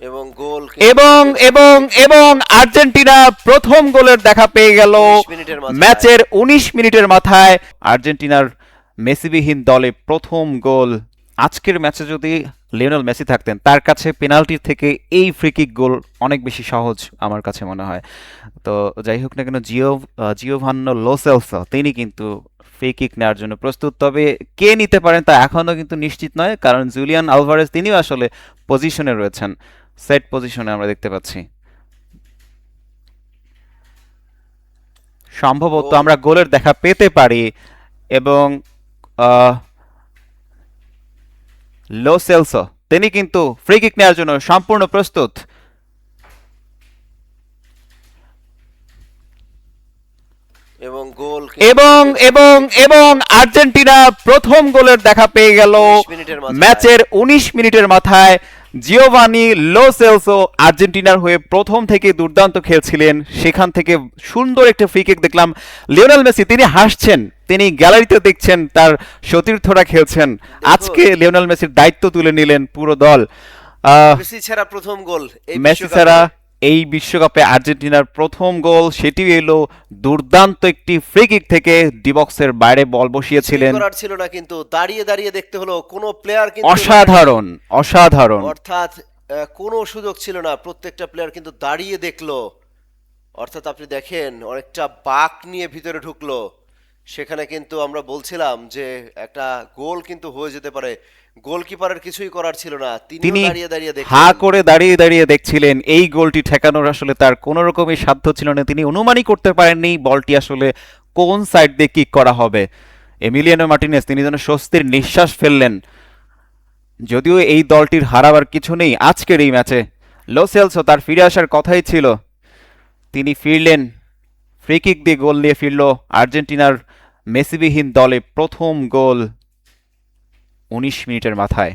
এবং গোল এবং এবং এবং আর্জেন্টিনা প্রথম গোলের দেখা পেয়ে গেল 19 মিনিটের মাথায়। ম্যাচের 19 মিনিটের মাথায় আর্জেন্টিনার মেসিবিহীন দলে প্রথম গোল। আজকের ম্যাচে যদি লিওনেল মেসি থাকতেন, তার কাছে পেনাল্টির থেকে এই ফ্রিকিক গোল অনেক বেশি সহজ আমার কাছে মনে হয়। তো যাই হোক না কেন, জিওভান্নো লো সেলসো তিনি কিন্তু ফ্রি কিক নেওয়ার জন্য প্রস্তুত। তবে কে নিতে পারেন তা এখনও কিন্তু নিশ্চিত নয়, কারণ জুলিয়ান আলভারেজ তিনিও আসলে পজিশনে রয়েছেন, সেট পজিশনে আমরা দেখতে পাচ্ছি। সম্ভবত গোল। আমরা গোলের দেখা পেতে পারি। এবং লো সেলসো তিনি কিন্তু ফ্রি কিক নেওয়ার জন্য সম্পূর্ণ প্রস্তুত। এবং গোল এবং এবং এবং আর্জেন্টিনা প্রথম গোলের দেখা পেয়ে গেল 19 মিনিটের মাথায়। ম্যাচের 19 মিনিটের মাথায়। জিওভানি লো সেলসো আর্জেন্টিনার হয়ে প্রথম থেকে দুর্দান্ত খেলছিলেন, সেখান থেকে সুন্দর একটা ফ্রি কিক দেখলাম। লিওনেল মেসি তিনি হাসছেন, তিনি গ্যালারিতে দেখছেন তার সতীর্থরা খেলছেন। আজকে লিওনেল মেসির দায়িত্ব তুলে নিলেন পুরো দল। মেসি ছাড়া প্রথম গোল এই মেসি বিশ্বকাপে। ছাড়া এই বিশ্বকাপে আর্জেন্টিনার প্রথম গোল, সেটি এলো দুর্দান্ত একটি ফ্রি কিক থেকে। ডিবক্সের বাইরে বল বসিয়েছিলেন, কিছুই করার ছিল না, কিন্তু দাঁড়িয়ে দাঁড়িয়ে দেখতে হলো। কোনো প্লেয়ার কিন্তু অসাধারণ অসাধারণ। অর্থাৎ কোনো সুযোগ ছিল না, প্রত্যেকটা প্লেয়ার কিন্তু দাঁড়িয়ে দেখলো। অর্থাৎ আপনি দেখেন অনেকটা বাঁক নিয়ে ভিতরে ঢুকলো। সেখানে কিন্তু আমরা বলছিলাম যে একটা গোল কিন্তু হয়ে যেতে পারে। গোলকিপারের কিছুই করার ছিল না, তিনি তিনিও দাঁড়িয়ে দাঁড়িয়ে হা দেখলেন। করে দাঁড়িয়ে দাঁড়িয়ে দেখছিলেন। এই গোলটি ঠেকানোর আসলে তার কোনো রকমই সাধ্য ছিল না, তিনি অনুমানই করতে পারেননি বলটি আসলে কোন সাইড দিয়ে কিক করা হবে। এমিলিয়ানো মার্টিনেজ তিনি যেন স্বস্তির নিঃশ্বাস ফেললেন। যদিও এই দলটির হারাবার কিছু নেই আজকের এই ম্যাচে। লো সেলসো তার ফিরে আসার কথাই ছিল, তিনি ফিরলেন, ফ্রি কিক দিয়ে গোল নিয়ে ফিরল আর্জেন্টিনার মেসিবিহীন দলে প্রথম গোল 19 মিনিটের মাথায়।